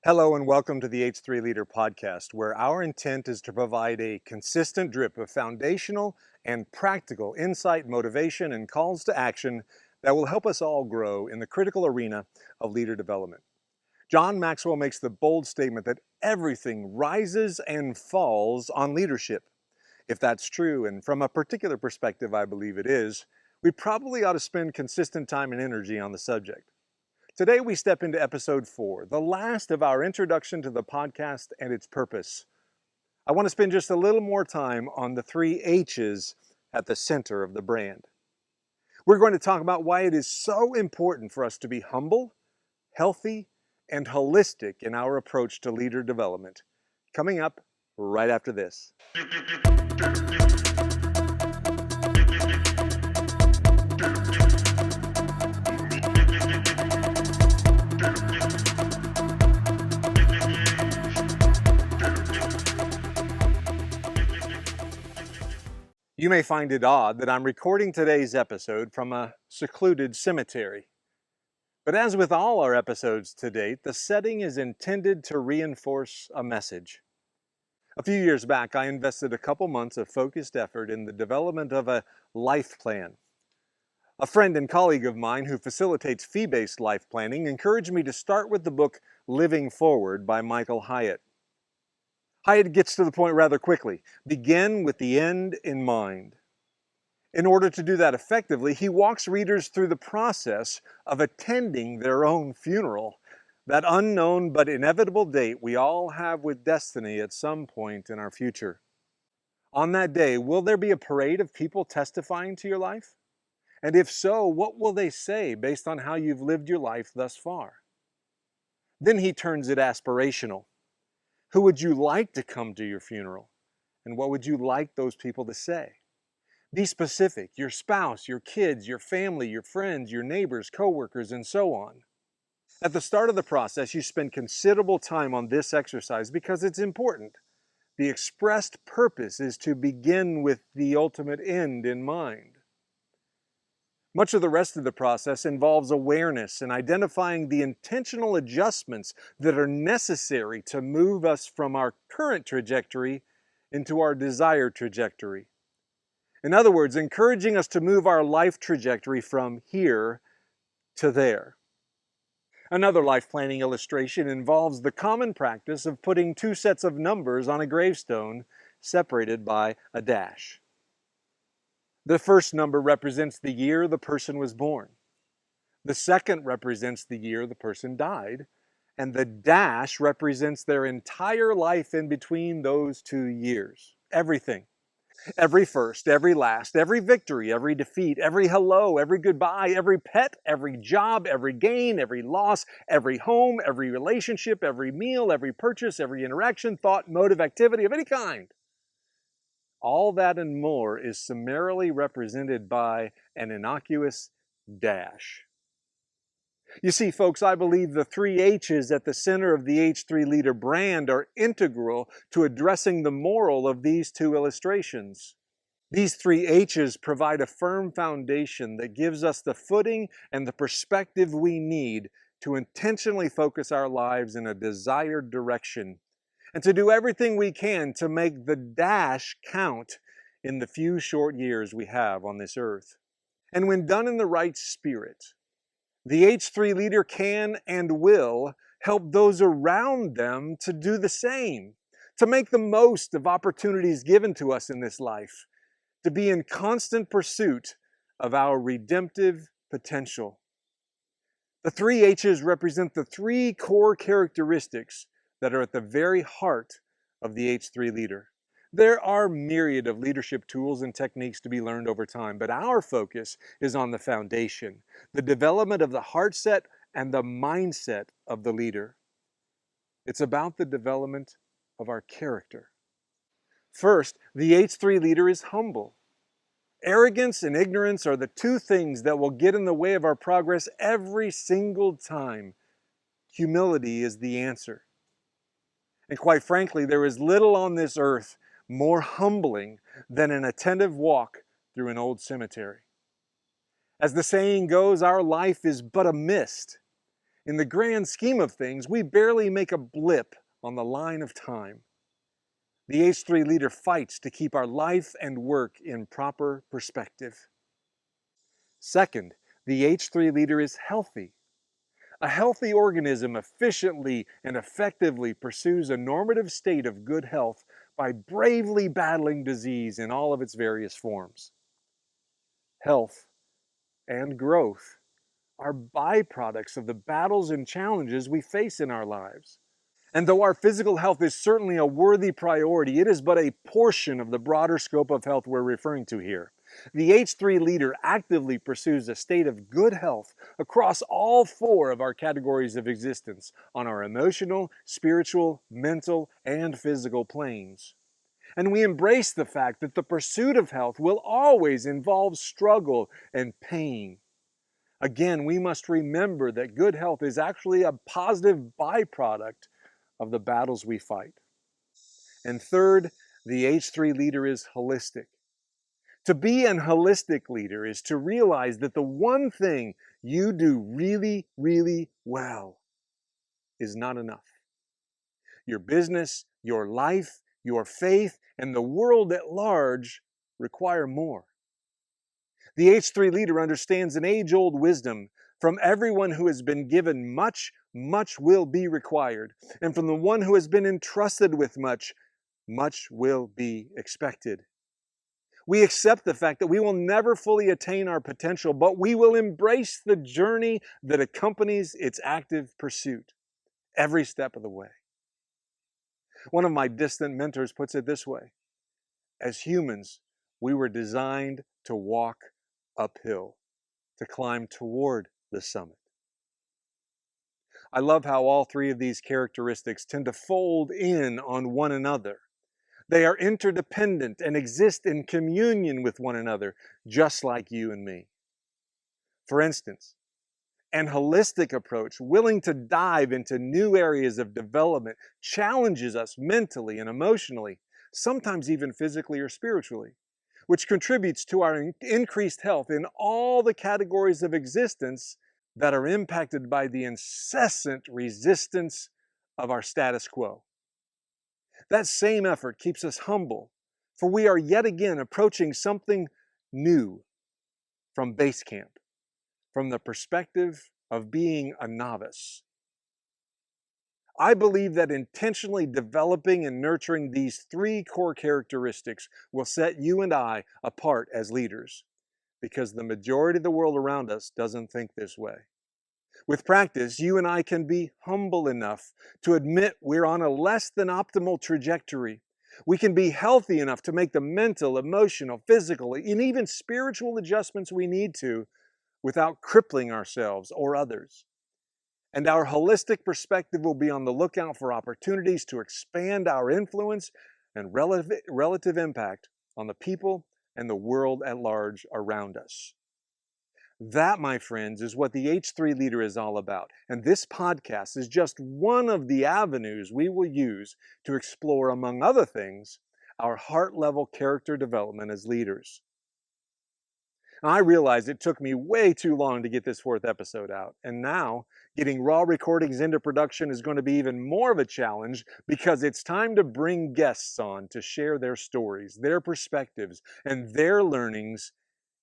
Hello and welcome to the H3 Leader podcast, where our intent is to provide a consistent drip of foundational and practical insight, motivation, and calls to action that will help us all grow in the critical arena of leader development. John Maxwell makes the bold statement that everything rises and falls on leadership. If that's true, and from a particular perspective I believe it is, we probably ought to spend consistent time and energy on the subject. Today we step into episode 4, the last of our introduction to the podcast and its purpose. I want to spend just a little more time on the 3 H's at the center of the brand. We're going to talk about why it is so important for us to be humble, healthy, and holistic in our approach to leader development. Coming up right after this. You may find it odd that I'm recording today's episode from a secluded cemetery. But as with all our episodes to date, the setting is intended to reinforce a message. A few years back, I invested a couple months of focused effort in the development of a life plan. A friend and colleague of mine who facilitates fee-based life planning encouraged me to start with the book Living Forward by Michael Hyatt. Hyatt gets to the point rather quickly. Begin with the end in mind. In order to do that effectively, he walks readers through the process of attending their own funeral, that unknown but inevitable date we all have with destiny at some point in our future. On that day, will there be a parade of people testifying to your life? And if so, what will they say based on how you've lived your life thus far? Then he turns it aspirational. Who would you like to come to your funeral? And what would you like those people to say? Be specific: your spouse, your kids, your family, your friends, your neighbors, coworkers, and so on. At the start of the process, you spend considerable time on this exercise because it's important. The expressed purpose is to begin with the ultimate end in mind. Much of the rest of the process involves awareness and identifying the intentional adjustments that are necessary to move us from our current trajectory into our desired trajectory. In other words, encouraging us to move our life trajectory from here to there. Another life planning illustration involves the common practice of putting 2 sets of numbers on a gravestone separated by a dash. The first number represents the year the person was born. The second represents the year the person died, and the dash represents their entire life in between those 2 years. Everything. Every first, every last, every victory, every defeat, every hello, every goodbye, every pet, every job, every gain, every loss, every home, every relationship, every meal, every purchase, every interaction, thought, motive, activity of any kind. All that and more is summarily represented by an innocuous dash. You see, folks, I believe the 3 H's at the center of the H3 Leader brand are integral to addressing the moral of these 2 illustrations. These 3 H's provide a firm foundation that gives us the footing and the perspective we need to intentionally focus our lives in a desired direction and to do everything we can to make the dash count in the few short years we have on this earth. And when done in the right spirit, the H3 leader can and will help those around them to do the same, to make the most of opportunities given to us in this life, to be in constant pursuit of our redemptive potential. The 3 H's represent the 3 core characteristics that are at the very heart of the H3 leader. There are myriad of leadership tools and techniques to be learned over time, but our focus is on the foundation, the development of the heart set and the mindset of the leader. It's about the development of our character. First, the H3 leader is humble. Arrogance and ignorance are the 2 things that will get in the way of our progress every single time. Humility is the answer. And quite frankly, there is little on this earth more humbling than an attentive walk through an old cemetery. As the saying goes, our life is but a mist. In the grand scheme of things, we barely make a blip on the line of time. The H3 leader fights to keep our life and work in proper perspective. Second, the H3 leader is healthy. A healthy organism efficiently and effectively pursues a normative state of good health by bravely battling disease in all of its various forms. Health and growth are byproducts of the battles and challenges we face in our lives. And though our physical health is certainly a worthy priority, it is but a portion of the broader scope of health we're referring to here. The H3 leader actively pursues a state of good health across all four of our categories of existence on our emotional, spiritual, mental, and physical planes. And we embrace the fact that the pursuit of health will always involve struggle and pain. Again, we must remember that good health is actually a positive byproduct of the battles we fight. And third, the H3 leader is holistic. To be an holistic leader is to realize that the one thing you do really, really well is not enough. Your business, your life, your faith, and the world at large require more. The H3 leader understands an age-old wisdom: from everyone who has been given much, much will be required. And from the one who has been entrusted with much, much will be expected. We accept the fact that we will never fully attain our potential, but we will embrace the journey that accompanies its active pursuit every step of the way. One of my distant mentors puts it this way: as humans, we were designed to walk uphill, to climb toward the summit. I love how all three of these characteristics tend to fold in on one another. They are interdependent and exist in communion with one another, just like you and me. For instance, an holistic approach, willing to dive into new areas of development, challenges us mentally and emotionally, sometimes even physically or spiritually, which contributes to our increased health in all the categories of existence that are impacted by the incessant resistance of our status quo. That same effort keeps us humble, for we are yet again approaching something new from base camp, from the perspective of being a novice. I believe that intentionally developing and nurturing these three core characteristics will set you and I apart as leaders, because the majority of the world around us doesn't think this way. With practice, you and I can be humble enough to admit we're on a less than optimal trajectory. We can be healthy enough to make the mental, emotional, physical, and even spiritual adjustments we need to without crippling ourselves or others. And our holistic perspective will be on the lookout for opportunities to expand our influence and relative impact on the people and the world at large around us. That, my friends, is what the H3 leader is all about. And this podcast is just one of the avenues we will use to explore, among other things, our heart-level character development as leaders. Now, I realize it took me way too long to get this fourth episode out, and now getting raw recordings into production is going to be even more of a challenge, because it's time to bring guests on to share their stories, their perspectives, and their learnings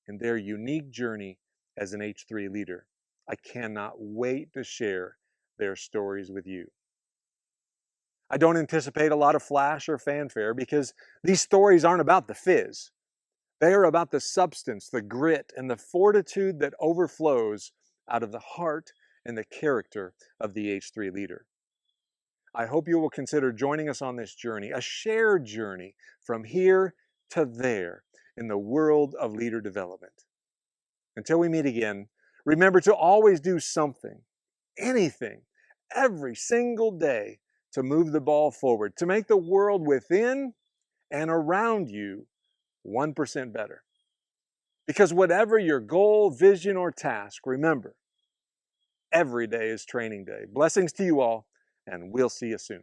in their unique journey as an H3 leader. I cannot wait to share their stories with you. I don't anticipate a lot of flash or fanfare, because these stories aren't about the fizz. They are about the substance, the grit, and the fortitude that overflows out of the heart and the character of the H3 leader. I hope you will consider joining us on this journey, a shared journey from here to there in the world of leader development. Until we meet again, remember to always do something, anything, every single day to move the ball forward, to make the world within and around you 1% better. Because whatever your goal, vision, or task, remember, every day is training day. Blessings to you all, and we'll see you soon.